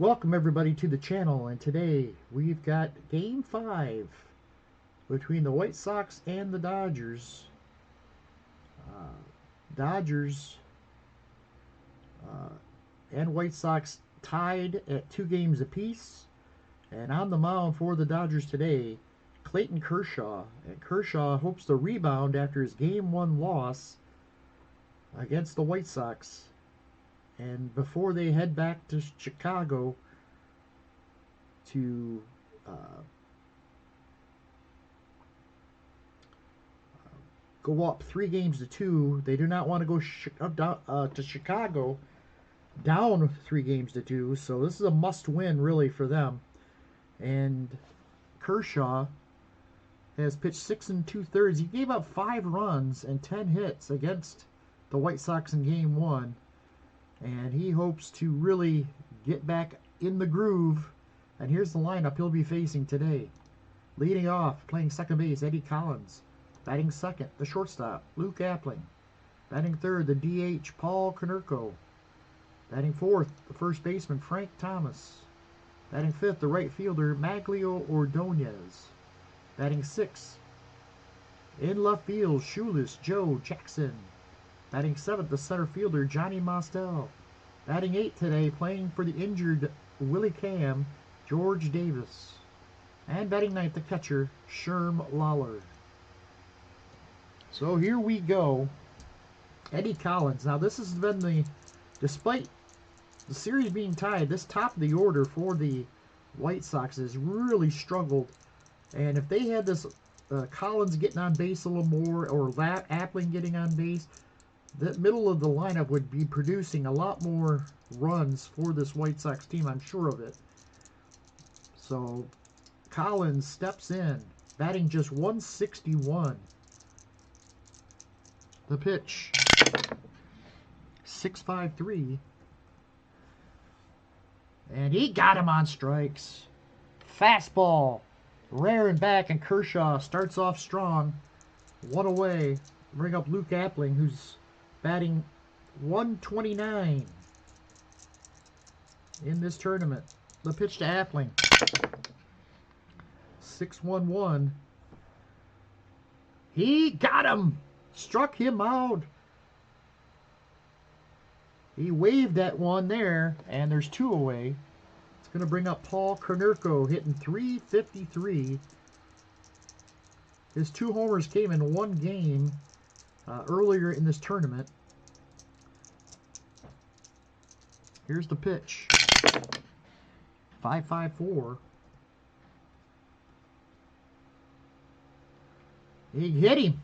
Welcome everybody to the channel, and today we've got Game 5 between the White Sox and the Dodgers. Dodgers and White Sox tied at 2 games apiece, and on the mound for the Dodgers today, Clayton Kershaw. And Kershaw hopes to rebound after his Game 1 loss against the White Sox, and before they head back to Chicago to go up 3 games to 2. They do not want to go to Chicago down 3 games to 2, so this is a must-win really for them. And Kershaw has pitched 6 2/3. He gave up 5 runs and 10 hits against the White Sox in Game 1, and he hopes to really get back in the groove. And here's the lineup he'll be facing today. Leading off, playing second base, Eddie Collins. Batting second, the shortstop, Luke Appling. Batting third, the DH, Paul Konerko. Batting fourth, the first baseman, Frank Thomas. Batting fifth, the right fielder, Maglio Ordonez. Batting sixth, in left field, shoeless Joe Jackson. Batting seventh, the center fielder, Johnny Mostel. Batting eighth today, playing for the injured Willie Cam, George Davis. And batting ninth, the catcher, Sherm Lawler. So here we go. Eddie Collins. Now this has been despite the series being tied, this top of the order for the White Sox has really struggled. And if they had this Collins getting on base a little more, or Appling getting on base, the middle of the lineup would be producing a lot more runs for this White Sox team, I'm sure of it. So Collins steps in, batting just 161. The pitch, 6.53, and he got him on strikes. Fastball, rearing back, and Kershaw starts off strong. 1 away. Bring up Luke Appling, who's batting 129 in this tournament. The pitch to Appling, 6-1-1. He got him! Struck him out. He waved at one there, and there's 2 away. It's going to bring up Paul Konerko, hitting 353. His 2 homers came in 1 game earlier in this tournament. Here's the pitch. 5.54. He hit him.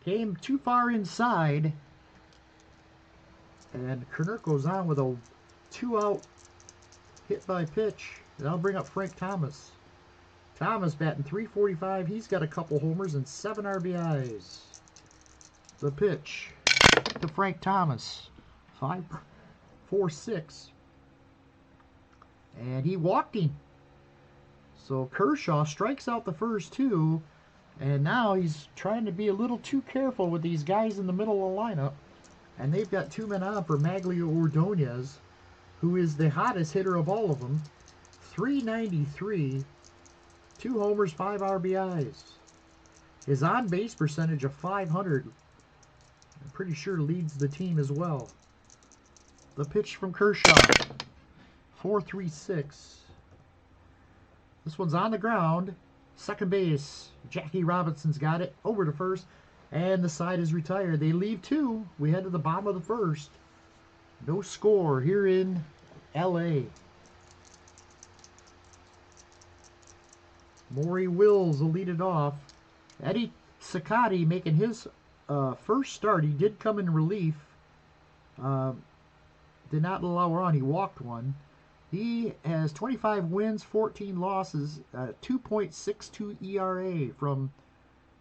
Came too far inside. And Konerko's on with a 2-out hit by pitch. That'll bring up Frank Thomas. Thomas batting 345. He's got a couple homers and 7 RBIs. The pitch to Frank Thomas. 5.46. And he walked him. So Kershaw strikes out the first 2. And now he's trying to be a little too careful with these guys in the middle of the lineup. And they've got 2 men on for Maglio Ordonez, who is the hottest hitter of all of them. 393, 2 homers, 5 RBIs. His on-base percentage of 500, I'm pretty sure leads the team as well. The pitch from Kershaw, 4.36. This one's on the ground. Second base, Jackie Robinson's got it over to first, and the side is retired. They leave 2. We head to the bottom of the first. No score here in LA. Maury Wills will lead it off. Eddie CICOTTE making his first start. He did come in relief. Did not allow a run. He walked 1. He has 25 wins, 14 losses, 2.62 ERA from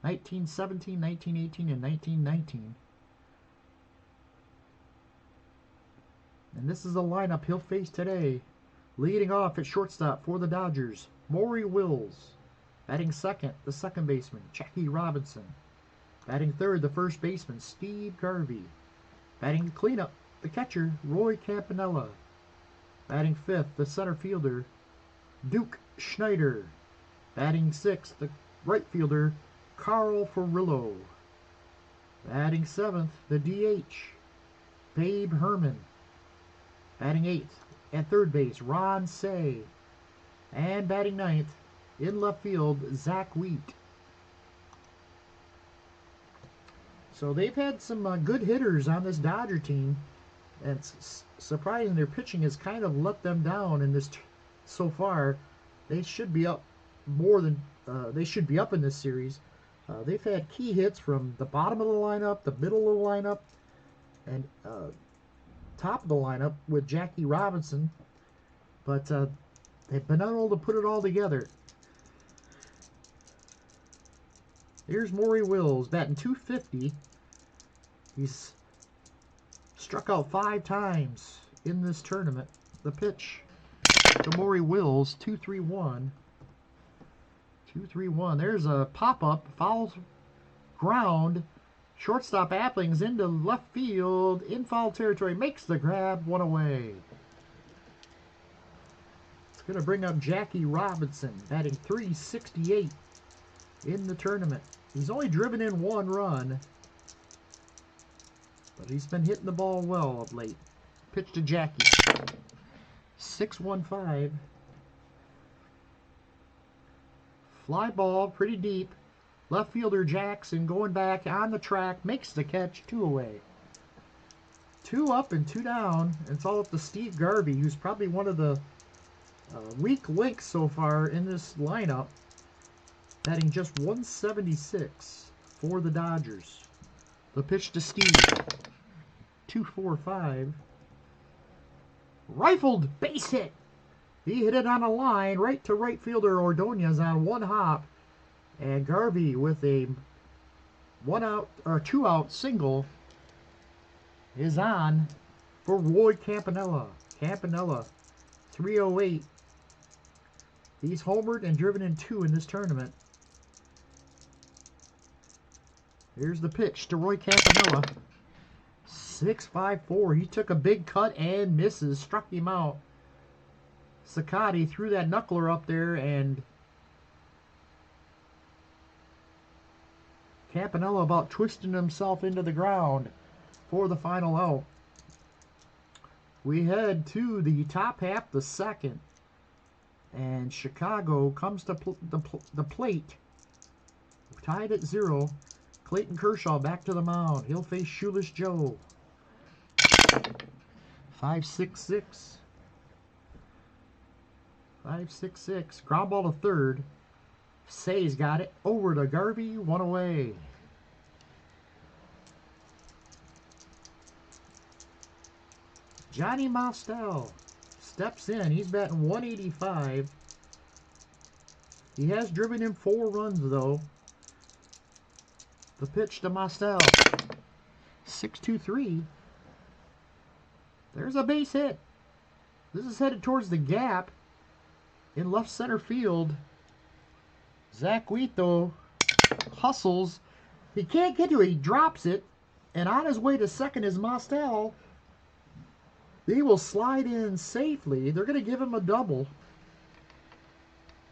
1917, 1918, and 1919. And this is the lineup he'll face today. Leading off at shortstop for the Dodgers, Maury Wills. Batting second, the second baseman, Jackie Robinson. Batting third, the first baseman, Steve Garvey. Batting cleanup, the catcher, Roy Campanella. Batting 5th, the center fielder, Duke Schneider. Batting 6th, the right fielder, Carl Furillo. Batting 7th, the DH, Babe Herman. Batting 8th, at third base, Ron Say. And batting 9th, in left field, Zach Wheat. So they've had some good hitters on this Dodger team. And it's surprising their pitching has kind of let them down in this so far. They should be up more than they should be up in this series. They've had key hits from the bottom of the lineup, the middle of the lineup, and top of the lineup with Jackie Robinson. But they've been unable to put it all together. Here's Maury Wills batting .250. He's struck out 5 times in this tournament. The pitch to Maury Wills, 2-3-1. 2-3-1. There's a pop-up, foul ground. Shortstop Applings into left field, in foul territory, makes the grab, 1 away. It's going to bring up Jackie Robinson, batting .368 in the tournament. He's only driven in 1 run, but he's been hitting the ball well of late. Pitch to Jackie. 6-1-5. Fly ball, pretty deep. Left fielder Jackson going back on the track, makes the catch, 2 away. 2 up and 2 down. It's all up to Steve Garvey, who's probably one of the weak links so far in this lineup, batting just 176 for the Dodgers. The pitch to Steve. 2-4-5. Rifled, base hit. He hit it on a line right to right fielder Ordonez on 1 hop. And Garvey with a 2-out single is on for Roy Campanella. Campanella, 308. He's homered and driven in 2 in this tournament. Here's the pitch to Roy Campanella. 6-5-4. He took a big cut and misses. Struck him out. CICOTTE threw that knuckler up there, and Campanella about twisting himself into the ground for the final out. We head to the top half, the second, and Chicago comes to the plate, tied at 0. Clayton Kershaw back to the mound. He'll face Shoeless Joe. 5-6-6. 5-6-6. Ground ball to third. Say's got it. Over to Garvey. 1 away. Johnny Mostel steps in. He's batting 185. He has driven in 4 runs, though. The pitch to Mostel. 6-2-3. There's a base hit. This is headed towards the gap in left center field. Zach Wheat, though, hustles. He can't get to it. He drops it. And on his way to second is Mostel. He will slide in safely. They're going to give him a double.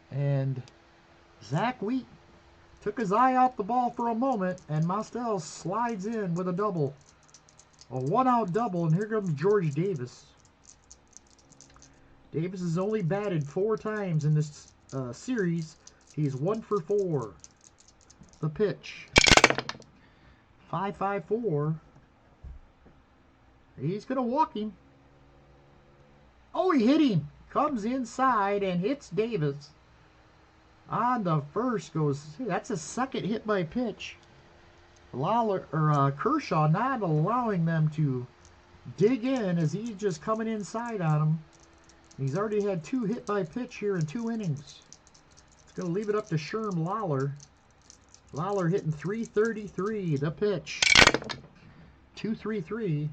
And Zach Wheat took his eye off the ball for a moment, and Mostel slides in with a double. A 1-out double, and here comes George Davis. Davis has only batted 4 times in this series. He's 1 for 4. The pitch. 5-5-4. He's going to walk him. Oh, he hit him. Comes inside and hits Davis. On the first goes, that's a second hit by pitch. Kershaw not allowing them to dig in as he's just coming inside on him. He's already had 2 hit by pitch here in 2 innings. It's going to leave it up to Sherm Lawler. Lawler hitting .333. The pitch. 2-3-3.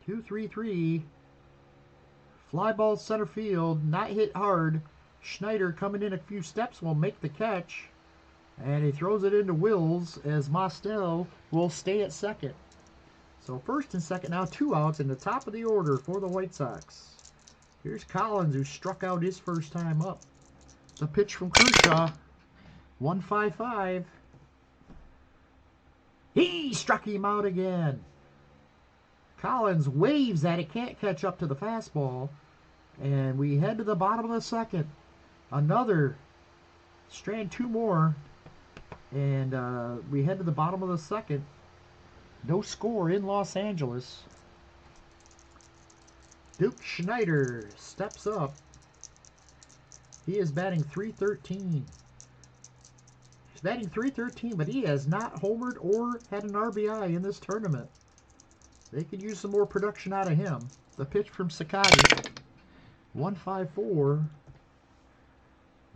2-3-3. Fly ball center field. Not hit hard. Schneider coming in a few steps will make the catch. And he throws it into Wills as Mostel will stay at second. So first and second, now 2 outs in the top of the order for the White Sox. Here's Collins, who struck out his first time up. The pitch from Kershaw, 1-5-5. He struck him out again. Collins waves at it, can't catch up to the fastball. And we head to the bottom of the second. Another strand, 2 more. And we head to the bottom of the second. No score in Los Angeles. Duke Schneider steps up. He is batting .313. He's batting .313, but he has not homered or had an RBI in this tournament. They could use some more production out of him. The pitch from CICOTTE, 1-5-4.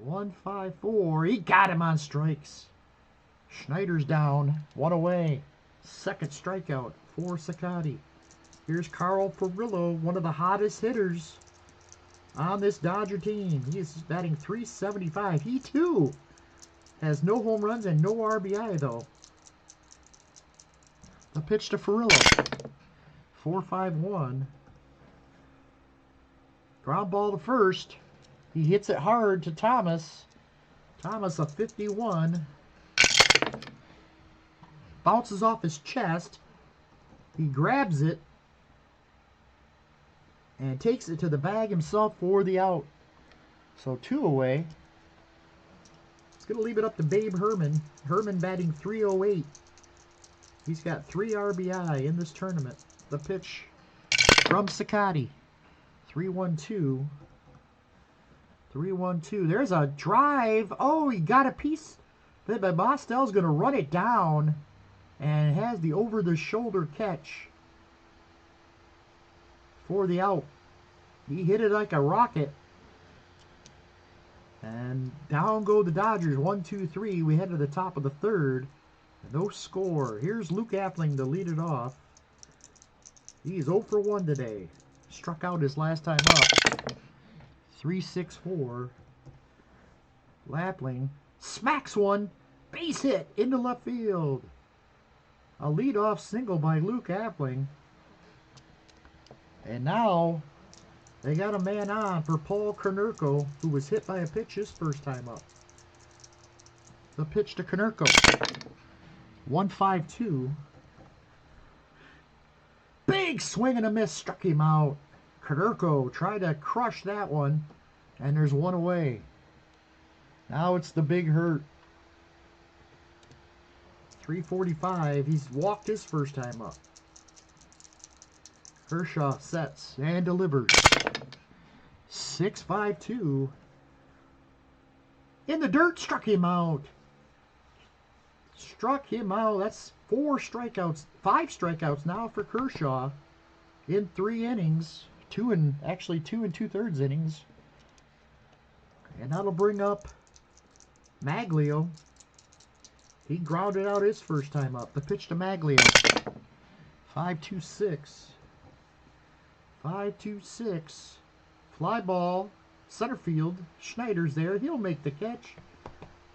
1-5-4. He got him on strikes. Schneider's down, 1 away. Second strikeout for CICOTTE. Here's Carl Furillo, one of the hottest hitters on this Dodger team. He is batting .375. He too has no home runs and no RBI though. The pitch to Furillo, 4-5-1. Ground ball to first. He hits it hard to Thomas. Thomas, a 51. Bounces off his chest. He grabs it and takes it to the bag himself for the out. So 2 away. It's going to leave it up to Babe Herman. Herman batting .308. He's got 3 RBI in this tournament. The pitch from CICOTTE, 3-1-2. 3-1-2. There's a drive. Oh, he got a piece. But Mostel's going to run it down and has the over-the-shoulder catch for the out. He hit it like a rocket. And down go the Dodgers, 1-2-3. We head to the top of the third. No score. Here's Luke Appling to lead it off. He's 0 for 1 today. Struck out his last time up. 3-6-4. Lapling smacks one. Base hit into left field. A leadoff single by Luke Appling. And now they got a man on for Paul Konerko, who was hit by a pitch his first time up. The pitch to Konerko, 1-5-2. Big swing and a miss, struck him out. Konerko tried to crush that one, and there's 1 away. Now it's the big hurt. 345. He's walked his first time up. Kershaw sets and delivers. 6-5-2. In the dirt, struck him out. Struck him out. That's 4 strikeouts. 5 strikeouts now for Kershaw in 3 innings. 2 and 2/3 innings. And that'll bring up Maglio. He grounded out his first time up. The pitch to Maglio. 5-2-6. 5-2-6. Fly ball. Center field. Schneider's there. He'll make the catch.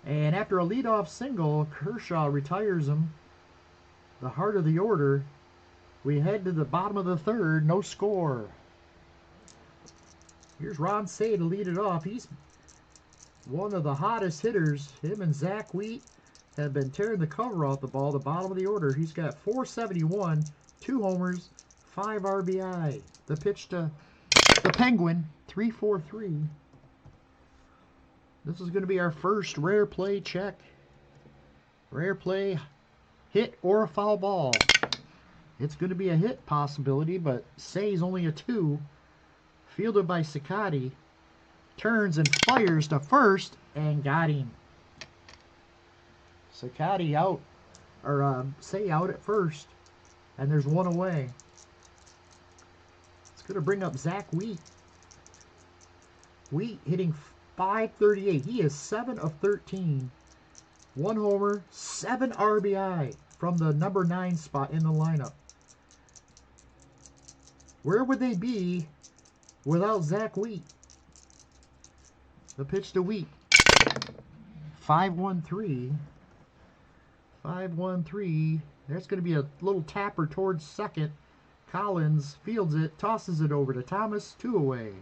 And after a leadoff single, Kershaw retires him. The heart of the order. We head to the bottom of the third. No score. Here's Ron Cey to lead it off. He's one of the hottest hitters. Him and Zach Wheat have been tearing the cover off the ball, the bottom of the order. He's got .471, 2 homers, 5 RBI. The pitch to the Penguin, 3-4-3. This is going to be our first rare play check. Rare play, hit or a foul ball. It's going to be a hit possibility, but Cey's only a 2. Fielded by CICOTTE. Turns and fires to first and got him. CICOTTE out, or Cey out at first, and there's 1 away. It's going to bring up Zach Wheat. Wheat hitting .538. He is 7 of 13. 1 homer, 7 RBI from the number 9 spot in the lineup. Where would they be without Zach Wheat? The pitch to Wheat. 5-1-3. 5-1-3. There's going to be a little tapper towards second. Collins fields it, tosses it over to Thomas. 2 away.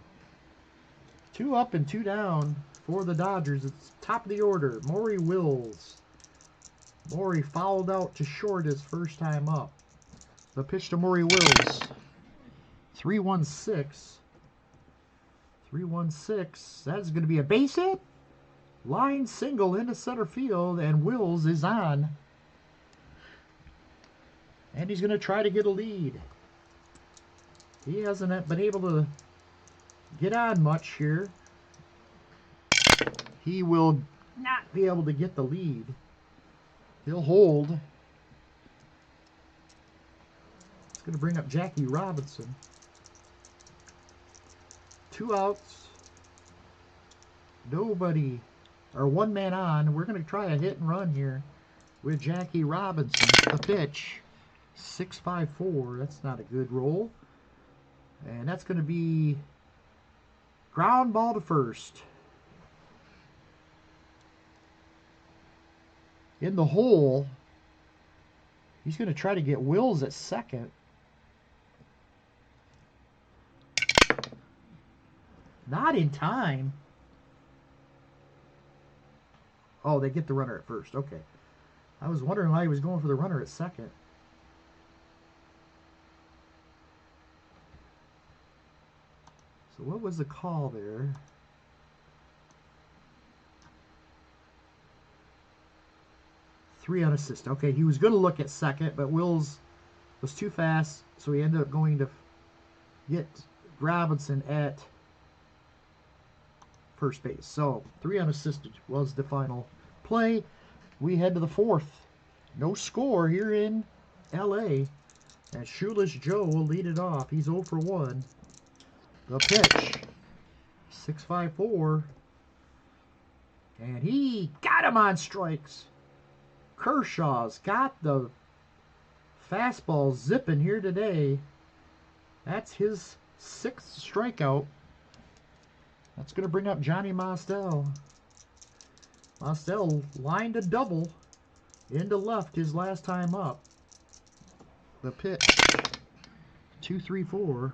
2 up and 2 down for the Dodgers. It's top of the order. Maury Wills. Maury fouled out to short his first time up. The pitch to Maury Wills. 3-1-6. 3-1-6. That's going to be a base hit. Line single into center field, and Wills is on. And he's going to try to get a lead. He hasn't been able to get on much here. He will not be able to get the lead. He'll hold. It's going to bring up Jackie Robinson. 2 outs. Nobody, or 1 man on. We're going to try a hit and run here with Jackie Robinson. The pitch. 6-5-4. That's not a good roll. And that's going to be ground ball to first. In the hole, he's going to try to get Wills at second. Not in time. Oh, they get the runner at first. Okay. I was wondering why he was going for the runner at second. So what was the call there? Three unassisted. Okay, he was going to look at second, but Wills was too fast, so he ended up going to get Robinson at first base. So 3 unassisted was the final play. We head to the 4th. No score here in LA. And Shoeless Joe will lead it off. He's 0 for 1. The pitch. 6-5-4. And he got him on strikes. Kershaw's got the fastball zipping here today. That's his 6th strikeout. That's going to bring up Johnny Mostel. Mostel lined a double into left his last time up. The pitch. 2-3-4.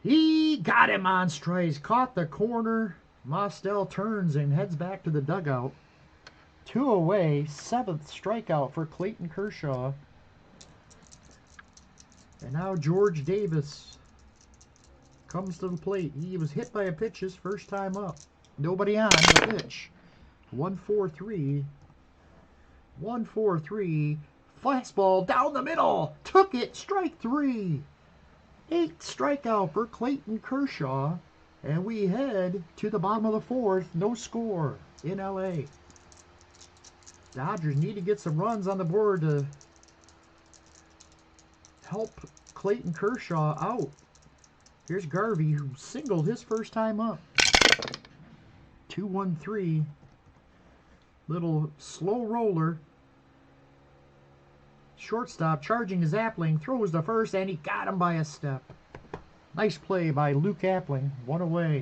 He got him on strikes. Caught the corner. Mostel turns and heads back to the dugout. 2 away. 7th strikeout for Clayton Kershaw. And now George Davis comes to the plate. He was hit by a pitch his first time up. Nobody on the pitch. 1-4-3. 1-4-3. Fastball down the middle. Took it. Strike 3. 8th strikeout for Clayton Kershaw. And we head to the bottom of the 4th. No score in LA. Dodgers need to get some runs on the board to help Clayton Kershaw out. Here's Garvey, who singled his first time up. 2-1-3. Little slow roller. Shortstop charging his Appling. Throws the first, and he got him by a step. Nice play by Luke Appling. 1 away.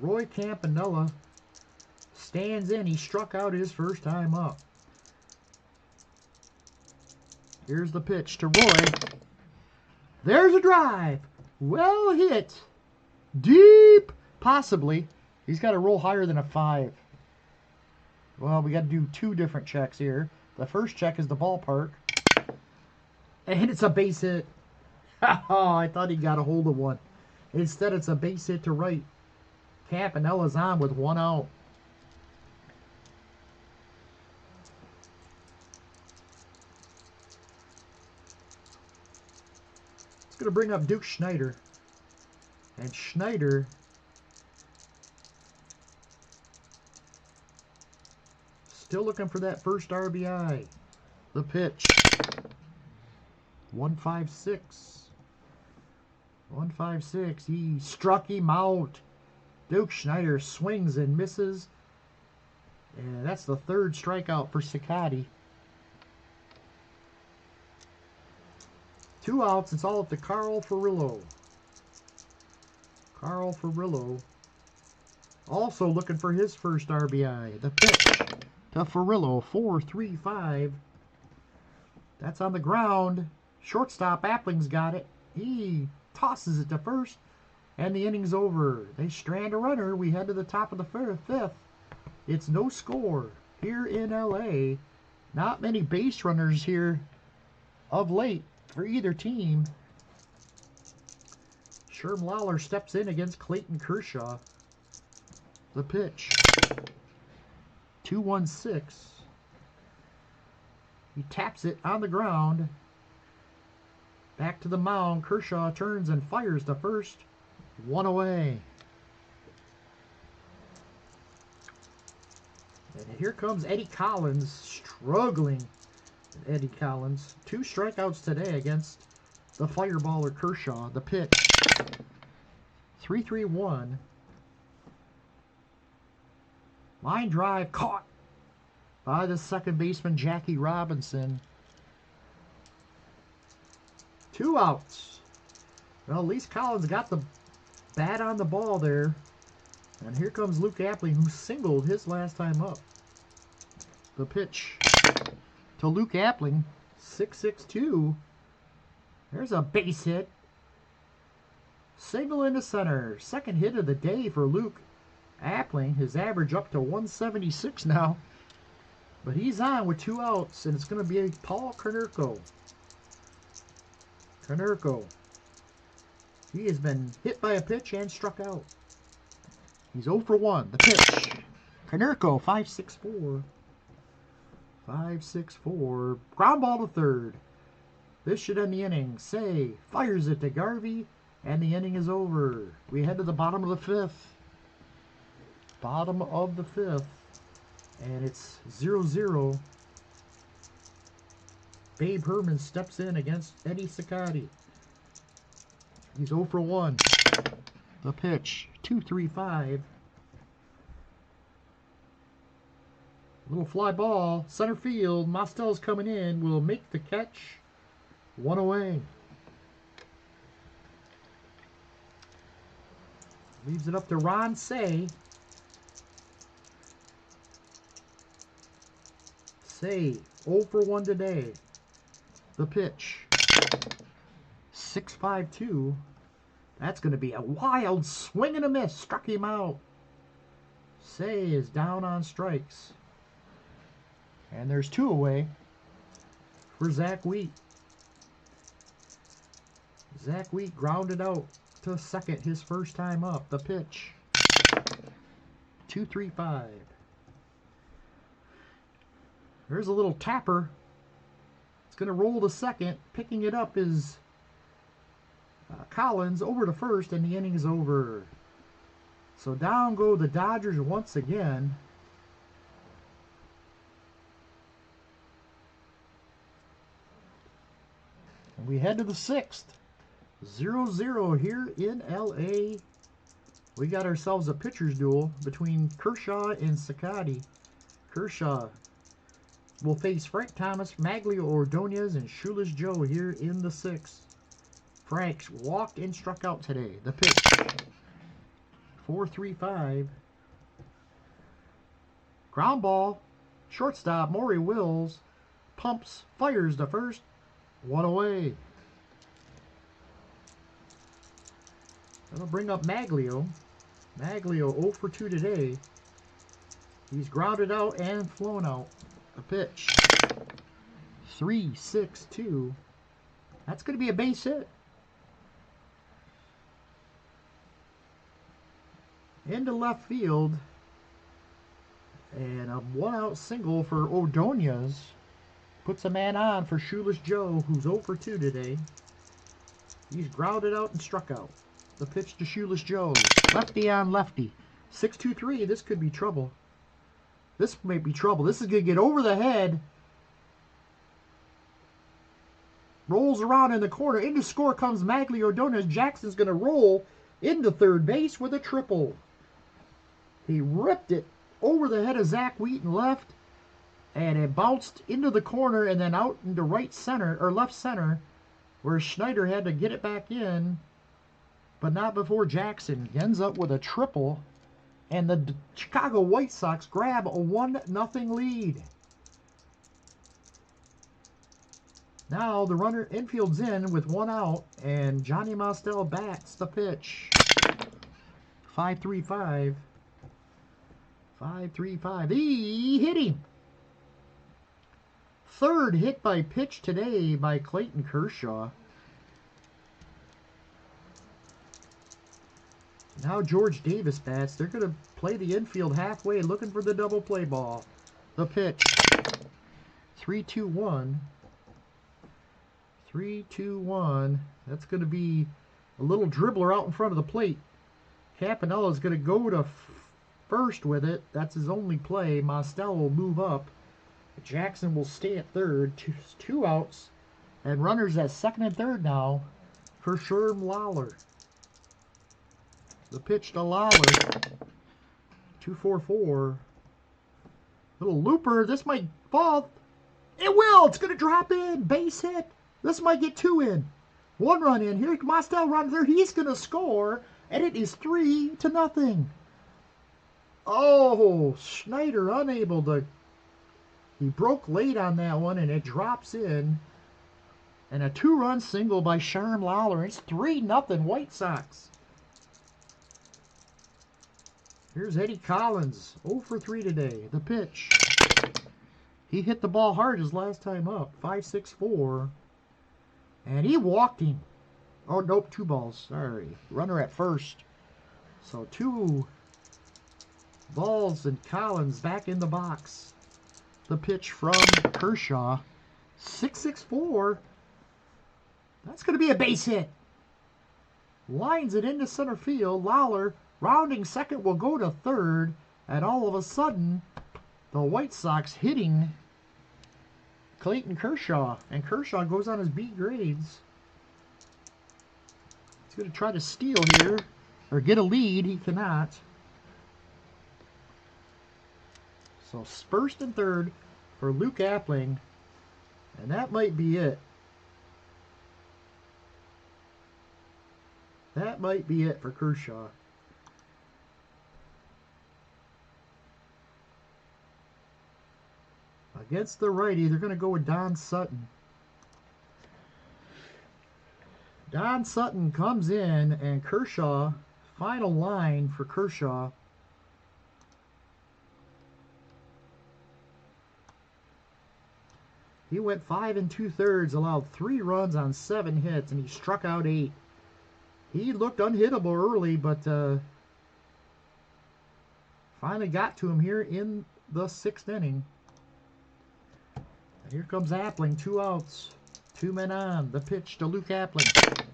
Roy Campanella stands in. He struck out his first time up. Here's the pitch to Roy. There's a drive. Well hit. Deep. Possibly. He's got to roll higher than a 5. Well, we got to do 2 different checks here. The first check is the ballpark. And it's a base hit. Oh, I thought he got a hold of one. Instead, it's a base hit to right. Campanella's on with 1 out. It's going to bring up Duke Schneider. And Schneider still looking for that first RBI. The pitch. 1-5-6. 1-5-6. He struck him out. Duke Schneider swings and misses. And that's the 3rd strikeout for CICOTTE. 2 outs. It's all up to Carl Furillo. Carl Furillo Also looking for his first RBI. The pitch to Furillo, 4-3-5. That's on the ground. Shortstop Appling's got it. He tosses it to first, and the inning's over. They strand a runner. We head to the top of the fifth. It's no score here in LA. Not many base runners here of late for either team. Sherm Lawler steps in against Clayton Kershaw. The pitch. 2-1-6. He taps it on the ground. Back to the mound. Kershaw turns and fires to first. One away. And here comes Eddie Collins, struggling. Eddie Collins, 2 strikeouts today against the fireballer Kershaw. The pitch. 3-3-1. Line drive caught by the second baseman Jackie Robinson. 2 outs. Well, at least Collins got the bat on the ball there. And here comes Luke Appling, who singled his last time up. The pitch to Luke Appling, 6-6-2. There's a base hit. Single into center. Second hit of the day for Luke Appling. His average up to 176 now. But he's on with 2 outs, and it's going to be Paul Konerko. Konerko. He has been hit by a pitch and struck out. He's 0 for 1. The pitch. Konerko, 5-6-4. 5-6-4. Ground ball to third. This should end the inning. Say fires it to Garvey, and the inning is over. We head to the bottom of the 5th. Bottom of the 5th. And it's 0-0. Babe Herman steps in against Eddie CICOTTE. He's 0 for 1. The pitch. 2-3-5. Little fly ball. Center field. Mostel's coming in. Will make the catch. 1 away. Leaves it up to Ron Say. Say 0 for 1 today. The pitch. 6-5-2. That's going to be a wild swing and a miss. Struck him out. Say is down on strikes. And there's 2 away for Zach Wheat. Zach Wheat grounded out to second his first time up. The pitch. 2-3-5. There's a little tapper. It's going to roll to second. Picking it up is Collins over to first, and the inning is over. So down go the Dodgers once again. And we head to the 6th. 0-0 here in LA. We got ourselves a pitcher's duel between Kershaw and CICOTTE. Kershaw will face Frank Thomas, Maglio Ordonez, and Shoeless Joe here in the 6th. Frank's walked and struck out today. The pitch. 4-3-5. Ground ball. Shortstop Maury Wills pumps, fires to first. 1 away. That'll bring up Maglio. Maglio 0 for 2 today. He's grounded out and flown out. The pitch. 3-6-2. That's going to be a base hit. Into left field. And a 1-out single for Ordonez. Puts a man on for Shoeless Joe, who's 0 for 2 today. He's grounded out and struck out. The pitch to Shoeless Joe. Lefty on lefty. 6-2-3. This could be trouble. This may be trouble. This is going to get over the head. Rolls around in the corner. Into score comes Maglio Ordonez. Jackson's going to roll into third base with a triple. He ripped it over the head of Zach Wheaton left. And it bounced into the corner and then out into right center, or left center, where Schneider had to get it back in. But not before Jackson ends up with a triple And the Chicago White Sox grab a 1-0 lead. Now the runner infield's in with 1 out, and Johnny Mostel bats the pitch. 5-3-5. 5-3-5. He hit him. Third hit by pitch today by Clayton Kershaw. Now George Davis bats. They're going to play the infield halfway, looking for the double play ball. The pitch. 3-2-1. 3-2-1. That's going to be a little dribbler out in front of the plate. Campanella is going to go to first with it. That's his only play. Mostel will move up. Jackson will stay at third. Two outs. And runners at second and third now for Sherm Lawler. The pitch to Lawler. 2-4-4. Little looper. This might fall. It will. It's going to drop in. Base hit. This might get 2 in. 1 run in. Here Mostel runs there. He's going to score. And it is 3-0. Oh, Schneider unable to. He broke late on that one, and it drops in. And a 2-run single by Sherm Lawler. It's 3-0 White Sox. Here's Eddie Collins. 0 for 3 today. The pitch. He hit the ball hard his last time up. 5-6-4. And he walked him. Oh, nope, 2 balls. Sorry. Runner at first. So 2 balls and Collins back in the box. The pitch from Kershaw. 6-6-4. That's going to be a base hit. Lines it into center field. Lawler, rounding second, will go to third. And all of a sudden, the White Sox hitting Clayton Kershaw. And Kershaw goes on his B grades. He's going to try to steal here. Or get a lead. He cannot. So first and third for Luke Appling. And that might be it. That might be it for Kershaw. Against the righty, they're going to go with Don Sutton. Don Sutton comes in, and Kershaw, final line for Kershaw. He went 5 2/3, allowed 3 runs on 7 hits, and he struck out 8. He looked unhittable early, but finally got to him here in the 6th inning. And here comes Appling, 2 outs, 2 men on. The pitch to Luke Appling.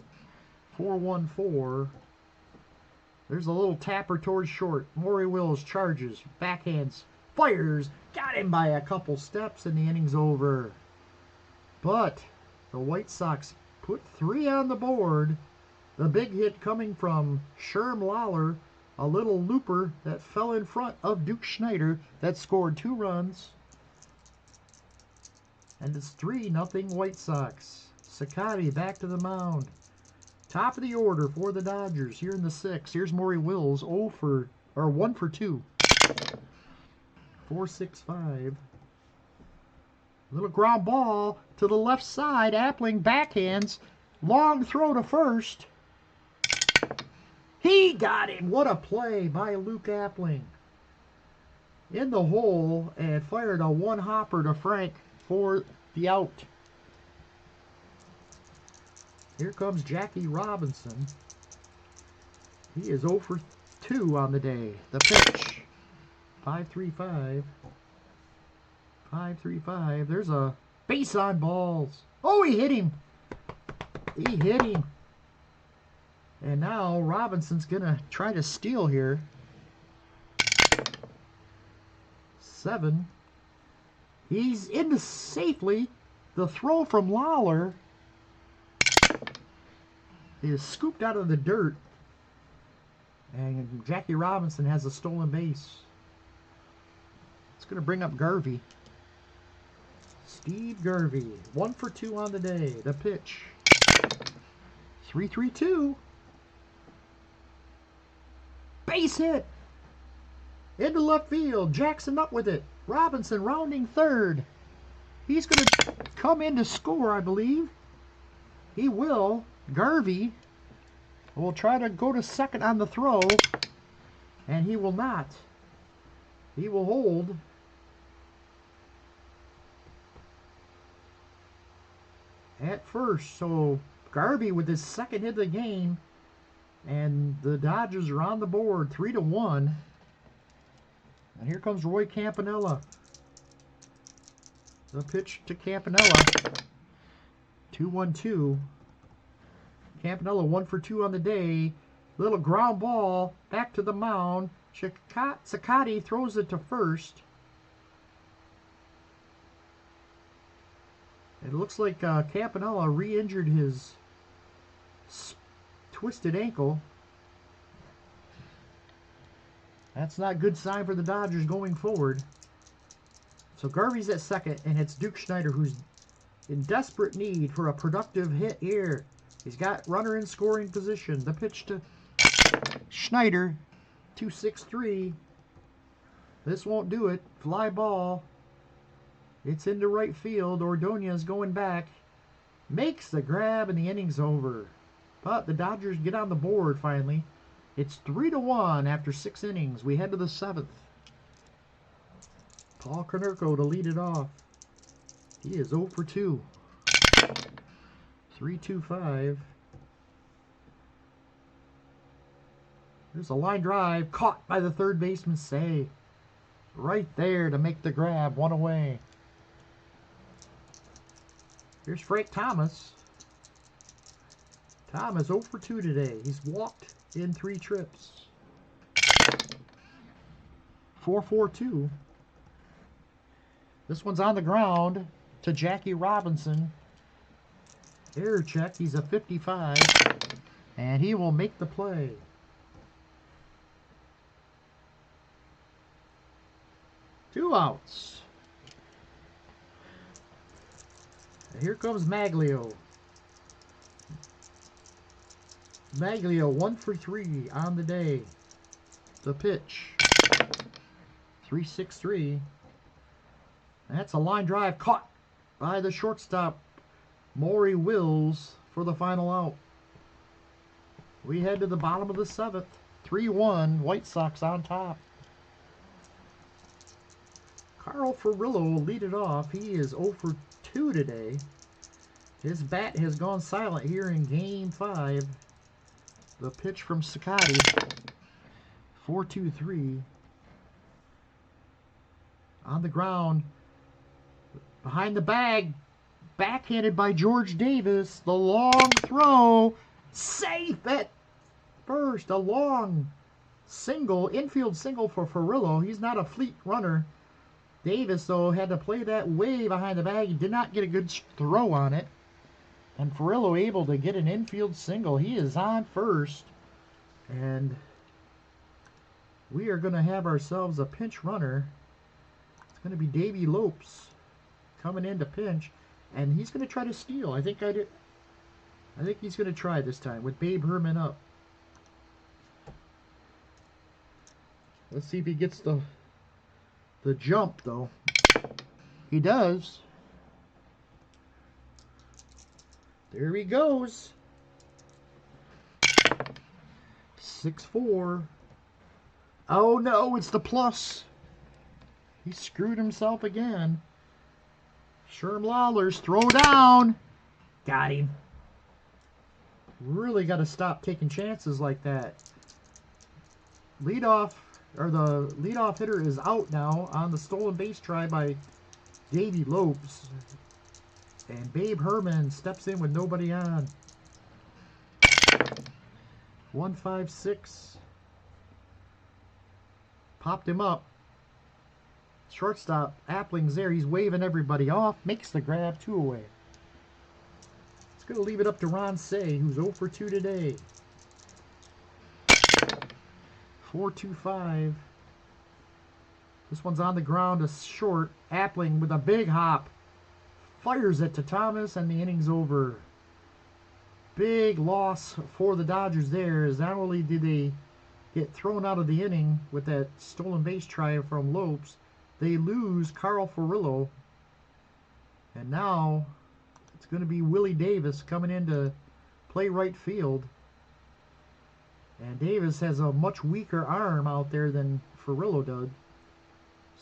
4-1-4. There's a little tapper towards short. Maury Wills charges, backhands, fires, got him by a couple steps, and the inning's over. But the White Sox put 3 on the board. The big hit coming from Sherm Lawler, a little looper that fell in front of Duke Schneider that scored 2 runs. And it's 3-0 White Sox. CICOTTE back to the mound. Top of the order for the Dodgers here in the 6th. Here's Maury Wills, 1 for 2. 4-6-5. Little ground ball to the left side. Appling backhands. Long throw to first. He got him. What a play by Luke Appling. In the hole and fired a 1-hopper to Frank for the out. Here comes Jackie Robinson. He is 0 for 2 on the day. The pitch. 5-3-5. 5-3-5. There's a base on balls. Oh, he hit him. He hit him. And now Robinson's going to try to steal here. 7. He's into safely. The throw from Lawler is scooped out of the dirt. And Jackie Robinson has a stolen base. It's going to bring up Garvey. Steve Garvey, 1 for 2 on the day. The pitch. 3-3-2. Base hit. Into left field. Jackson up with it. Robinson rounding third. He's going to come in to score, I believe. He will. Garvey will try to go to second on the throw. And he will not. He will hold. At first. So Garvey with his second hit of the game. And the Dodgers are on the board 3-1. And here comes Roy Campanella. The pitch to Campanella. 2-1-2. Campanella 1 for 2 on the day. Little ground ball back to the mound. CICOTTE throws it to first. It looks like Campanella re-injured his twisted ankle. That's not a good sign for the Dodgers going forward. So Garvey's at second, and it's Duke Schneider who's in desperate need for a productive hit here. He's got runner in scoring position. The pitch to Schneider, 2-6-3. This won't do it. Fly ball. It's into right field. Ordonez going back. Makes the grab, and the inning's over. But the Dodgers get on the board finally. It's 3-1 after 6 innings. We head to the 7th. Paul Konerko to lead it off. He is 0 for 2. 3-2-5. There's a line drive caught by the third baseman, Say. Right there to make the grab, 1 away. Here's Frank Thomas. Thomas 0 for 2 today. He's walked in 3 trips. 4-4-2. This one's on the ground to Jackie Robinson. Error check. He's a 55. And he will make the play. Two outs. And here comes Maglio. Maglio 1 for 3 on the day. The pitch. 3-6-3. That's a line drive caught by the shortstop, Maury Wills, for the final out. We head to the bottom of the 7th. 3-1, White Sox on top. Carl Furillo will lead it off. He is 0 for 2 today. His bat has gone silent here in Game 5. The pitch from CICOTTE. 4-2-3. On the ground. Behind the bag. Backhanded by George Davis. The long throw. Safe at first. A long single. Infield single for Furillo. He's not a fleet runner. Davis, though, had to play that way behind the bag. He did not get a good throw on it. And Furillo able to get an infield single. He is on first. And we are going to have ourselves a pinch runner. It's going to be Davey Lopes coming in to pinch. And he's going to try to steal. I think he's going to try this time with Babe Herman up. Let's see if he gets the jump, though. He does. There he goes. 6-4. Oh no, it's the plus. He screwed himself again. Sherm Lawler's throw down. Got him. Really got to stop taking chances like that. The leadoff hitter is out now on the stolen base try by Davey Lopes. And Babe Herman steps in with nobody on. 1-5-6. Popped him up. Shortstop Appling's there. He's waving everybody off. Makes the grab, 2 away. It's going to leave it up to Ron Say, who's 0 for 2 today. 4-2-5. This one's on the ground, a short. Appling with a big hop. Fires it to Thomas, and the inning's over. Big loss for the Dodgers there, as not only did they get thrown out of the inning with that stolen base try from Lopes. They lose Carl Furillo. And now it's going to be Willie Davis coming in to play right field. And Davis has a much weaker arm out there than Furillo did.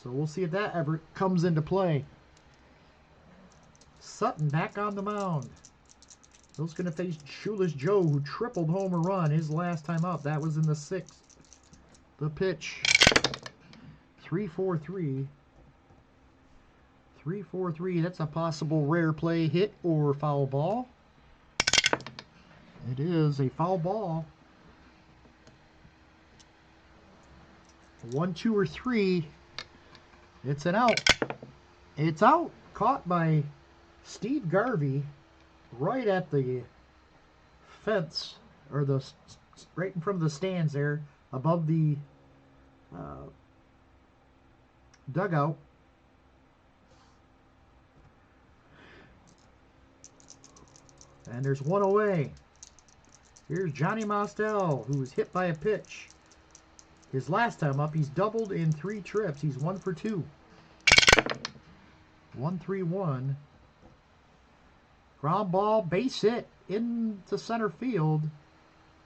So we'll see if that ever comes into play. Sutton back on the mound. He's going to face Shoeless Joe, who tripled home a run his last time up. That was in the 6th. The pitch. 3-4-3. 3-4-3. That's a possible rare play, hit or foul ball. It is a foul ball. 1, 2, or 3. It's an out. It's out. Caught by Steve Garvey right at the fence, or the right in front of the stands there, above the dugout. And there's one away. Here's Johnny Mostel, who was hit by a pitch. His last time up, he's doubled in 3 trips. He's 1 for 2. 1-3-1. Ground ball, base hit into center field.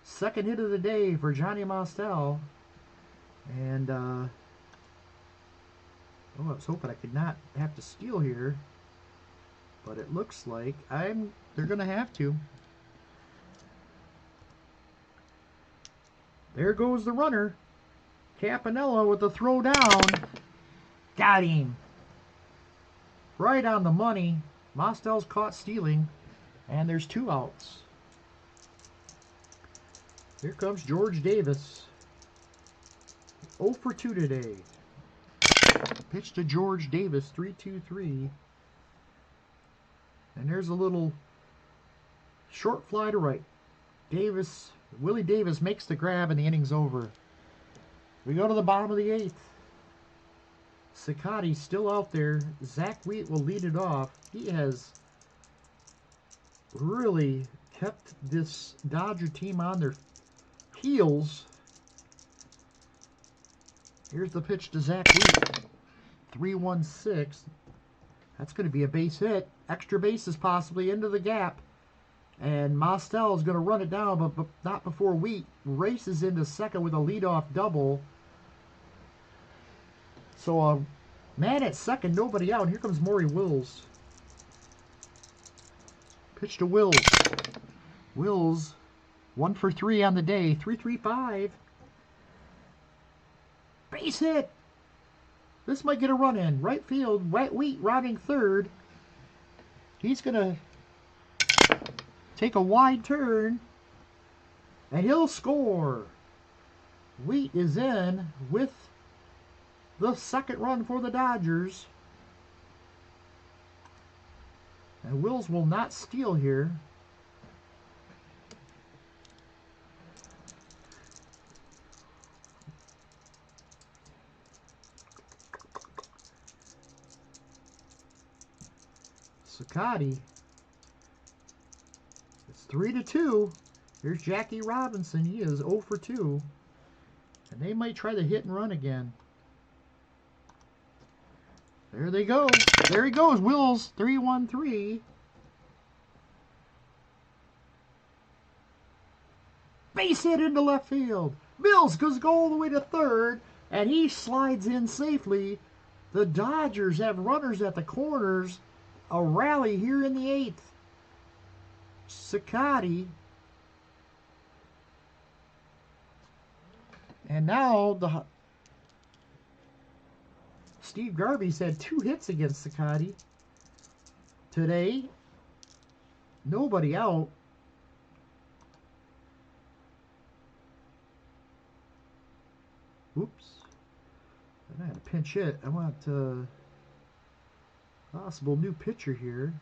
Second hit of the day for Johnny Mostel. And oh, I was hoping I could not have to steal here, but it looks like they're going to have to. There goes the runner. Campanella with the throw down. Got him. Right on the money. Mostel's caught stealing. And there's 2 outs. Here comes George Davis. 0 for 2 today. Pitch to George Davis. 3-2-3. And there's a little short fly to right. Willie Davis makes the grab and the inning's over. We go to the bottom of the 8th. CICOTTE still out there. Zach Wheat will lead it off. He has really kept this Dodger team on their heels. Here's the pitch to Zach Wheat. 3-1-6. That's going to be a base hit. Extra bases possibly into the gap. And Mostel is going to run it down, but not before Wheat races into second with a leadoff double. So a man at second, nobody out. Here comes Maury Wills. Pitch to Wills. Wills, 1 for 3 on the day. 3-3-5. Base hit. This might get a run in. Right field, Wheat rounding third. He's going to take a wide turn, and he'll score. Wheat is in with the second run for the Dodgers. And Wills will not steal here. CICOTTE. It's 3-2. Here's Jackie Robinson. He is 0 for 2. And they might try the hit and run again. There they go. There he goes. Wills, 3-1-3. Base hit into left field. Mills goes all the way to third, and he slides in safely. The Dodgers have runners at the corners. A rally here in the 8th. CICOTTE. And now Steve Garvey's had 2 hits against CICOTTE today. Nobody out. Oops. And I had a pinch hit. I want possible new pitcher here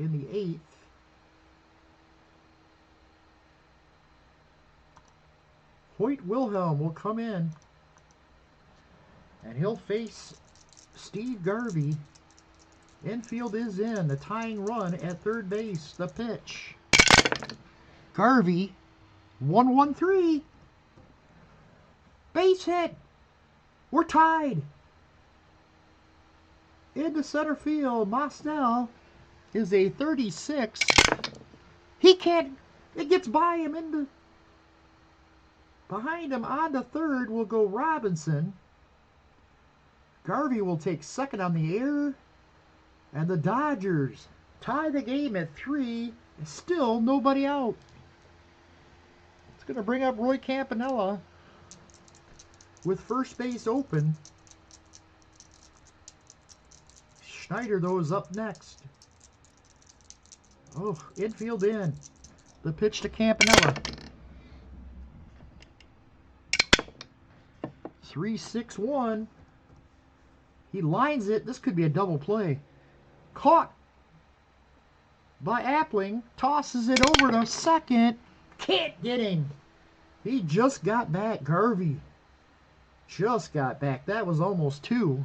in the 8th. Hoyt Wilhelm will come in, and he'll face Steve Garvey. Infield is in. The tying run at third base. The pitch. Garvey, 1-1-3. Base hit. We're tied. Into center field. Mosnell is a 36. He can't. It gets by him into. Behind him on to third will go Robinson. Garvey will take second on the air. And the Dodgers tie the game at 3. Still nobody out. It's going to bring up Roy Campanella with first base open. Schneider, though, is up next. Oh, infield in. The pitch to Campanella. 3-6-1. He lines it. This could be a double play. Caught by Appling. Tosses it over to second. Can't get him. He just got back. Garvey just got back. That was almost 2.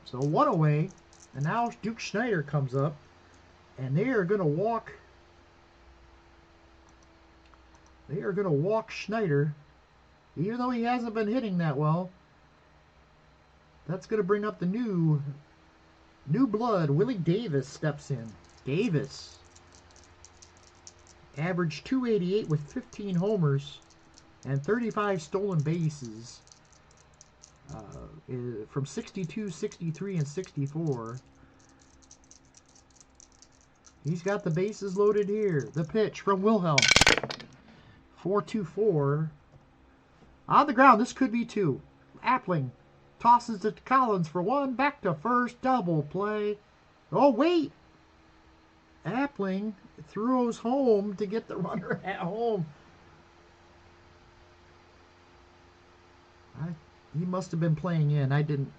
So 1 away. And now Duke Schneider comes up. And they are going to walk. They are going to walk Schneider. Even though he hasn't been hitting that well. That's going to bring up the new blood. Willie Davis steps in. Davis averaged .288 with 15 homers and 35 stolen bases from 62, 63, and 64. He's got the bases loaded here. The pitch from Wilhelm. 4-2-4. On the ground, this could be 2. Appling tosses it to Collins for 1. Back to first. Double play. Oh, wait. Appling throws home to get the runner at home. He must have been playing in. I didn't.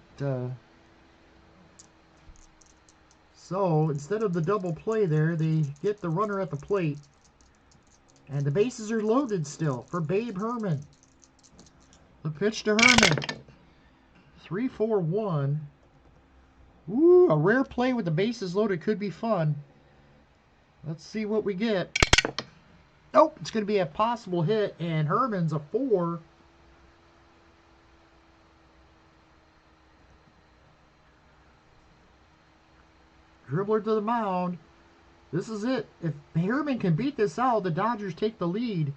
So instead of the double play there, they get the runner at the plate. And the bases are loaded still for Babe Herman. The pitch to Herman. 3-4-1. Ooh, a rare play with the bases loaded could be fun. Let's see what we get. Nope, it's going to be a possible hit, and Herman's a 4. Dribbler to the mound. This is it. If Herman can beat this out, the Dodgers take the lead.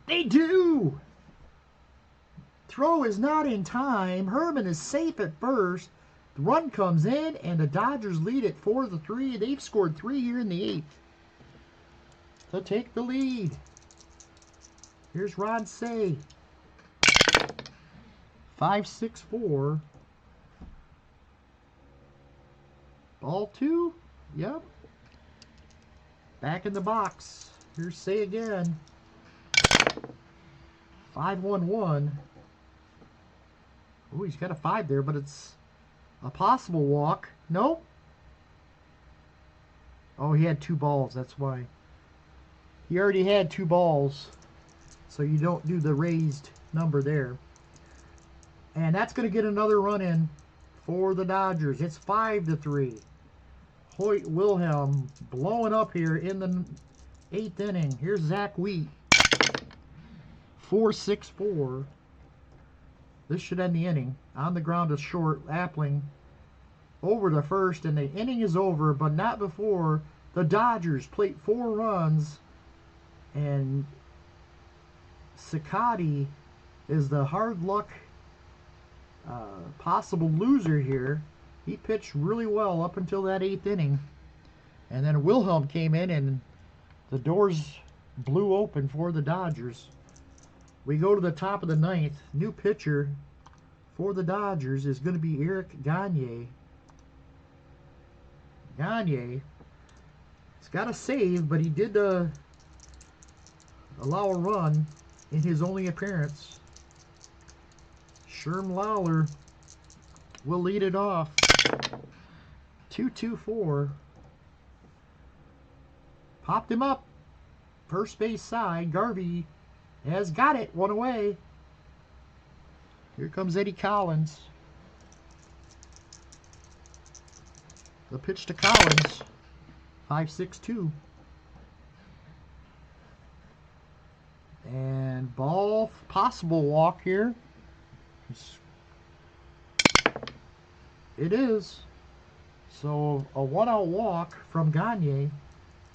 They do! Throw is not in time. Herman is safe at first. The run comes in, and the Dodgers lead it 4-3. They've scored 3 here in the 8th to take the lead. Here's Ron Say. 5-6-4. Ball 2. Yep. Back in the box. Here's Say again. 5-1-1. Oh, he's got a 5 there, but it's a possible walk. Nope. Oh, he had 2 balls. That's why. He already had 2 balls. So you don't do the raised number there. And that's going to get another run in for the Dodgers. It's 5-3. Hoyt Wilhelm blowing up here in the 8th inning. Here's Zach Wheat. 4-6-4. This should end the inning. On the ground is short. Appling over to first, and the inning is over, but not before the Dodgers plate 4 runs, and CICOTTE is the hard luck possible loser here. He pitched really well up until that 8th inning, and then Wilhelm came in, and the doors blew open for the Dodgers. We go to the top of the 9th. New pitcher for the Dodgers is going to be Eric Gagne. Gagne, he's got a save, but he did allow a run in his only appearance. Sherm Lawler will lead it off. 2-2-4. Popped him up. First base side. Garvey has got it. 1 away. Here comes Eddie Collins. The pitch to Collins. 5-6-2. And ball, possible walk here. It is. So a 1-out walk from Gagne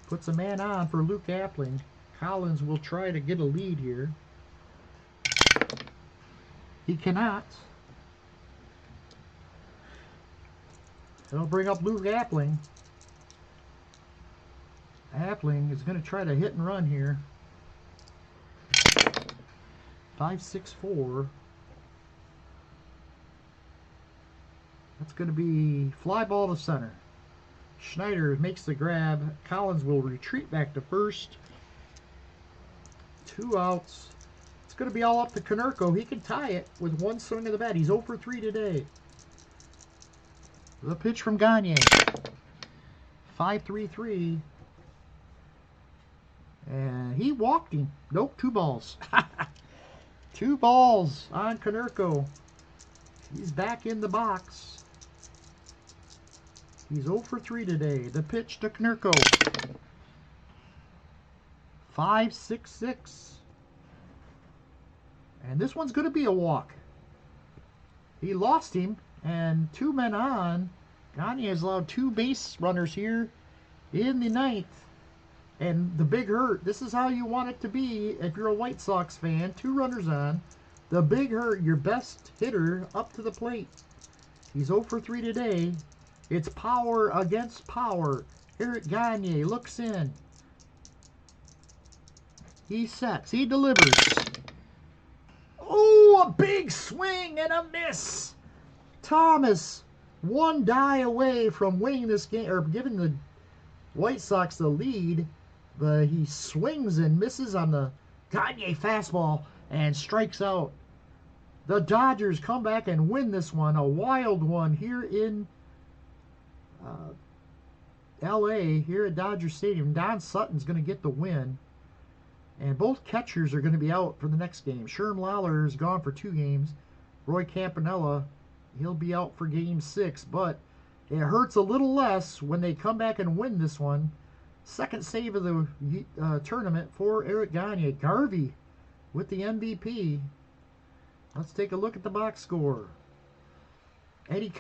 puts a man on for Luke Appling. Collins will try to get a lead here. He cannot. It'll bring up Luke Appling. Appling is going to try to hit and run here. 5-6-4. That's going to be fly ball to center. Schneider makes the grab. Collins will retreat back to first. 2 outs. It's going to be all up to Konerko. He can tie it with 1 swing of the bat. He's 0 for 3 today. The pitch from Gagne. 5-3-3. And he walked him. Nope, 2 balls. 2 balls on Konerko. He's back in the box. He's 0 for 3 today. The pitch to Konerko. 5-6-6. And this one's going to be a walk. He lost him, and 2 men on. Gagne has allowed 2 base runners here in the 9th. And the big hurt, this is how you want it to be if you're a White Sox fan. 2 runners on. The big hurt, your best hitter up to the plate. He's 0 for 3 today. It's power against power. Eric Gagne looks in. He sets. He delivers. Oh, a big swing and a miss. Thomas, 1 die away from winning this game, or giving the White Sox the lead. But he swings and misses on the Gagne fastball and strikes out. The Dodgers come back and win this one. A wild one here in L.A., here at Dodger Stadium. Don Sutton's going to get the win. And both catchers are going to be out for the next game. Sherm Lawler is gone for 2 games. Roy Campanella, he'll be out for game 6. But it hurts a little less when they come back and win this one. Second save of the tournament for Eric Gagne. Garvey with the MVP. Let's take a look at the box score. Luke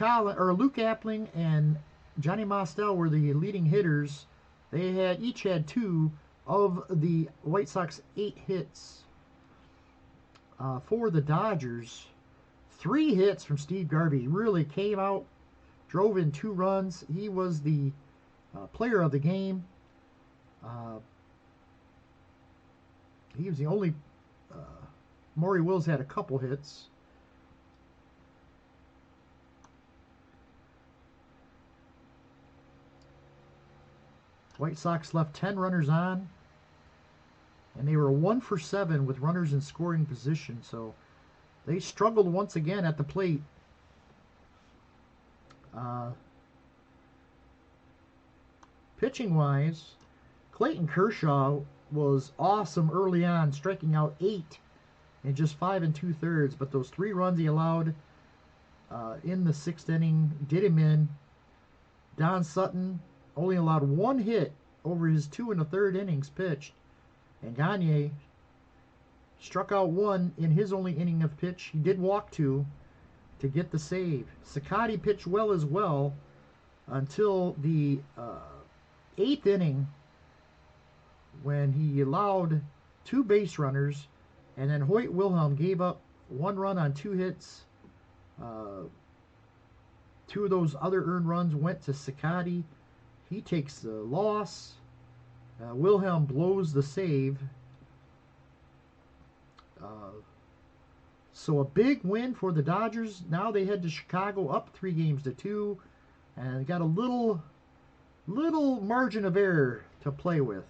Appling and Johnny Mostel were the leading hitters. They each had 2 of the White Sox 8 hits. For the Dodgers, 3 hits from Steve Garvey. Really came out, drove in 2 runs. He was the player of the game. He was the only. Maury Wills had a couple hits. White Sox left 10 runners on, and they were 1 for 7 with runners in scoring position. So they struggled once again at the plate. Pitching wise, Clayton Kershaw was awesome early on, striking out 8 in just 5 2/3. But those 3 runs he allowed in the 6th inning did him in. Don Sutton only allowed 1 hit over his 2 1/3 innings pitched. And Gagne struck out 1 in his only inning of pitch. He did walk 2 to get the save. CICOTTE pitched well as well until the 8th inning, when he allowed 2 base runners, and then Hoyt Wilhelm gave up 1 run on 2 hits. 2 of those other earned runs went to CICOTTE. He takes the loss. Wilhelm blows the save. So a big win for the Dodgers. Now they head to Chicago, up 3-2, and got a little margin of error to play with.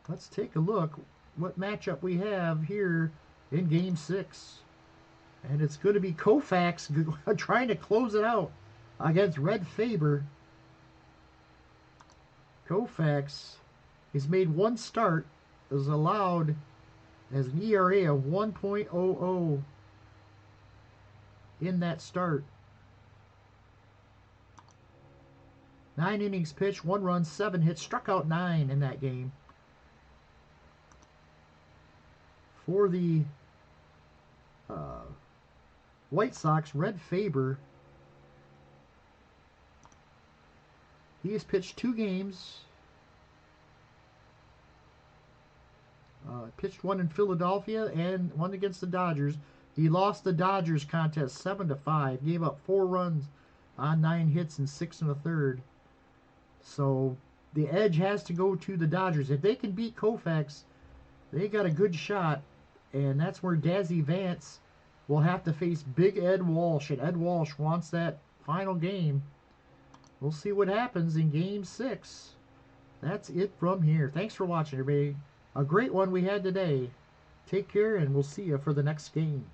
Let's take a look what matchup we have here in Game 6. And it's going to be Koufax trying to close it out against Red Faber. Koufax has made 1 start, is allowed as an ERA of 1.00 in that start. 9 innings pitched, 1 run, 7 hits, struck out 9 in that game. For the White Sox, Red Faber, he has pitched 2 games. Pitched 1 in Philadelphia and 1 against the Dodgers. He lost the Dodgers contest 7-5. Gave up 4 runs on 9 hits and 6 1/3. So the edge has to go to the Dodgers. If they can beat Koufax, they got a good shot. And that's where Dazzy Vance will have to face Big Ed Walsh. And Ed Walsh wants that final game. We'll see what happens in Game 6. That's it from here. Thanks for watching, everybody. A great one we had today. Take care, and we'll see you for the next game.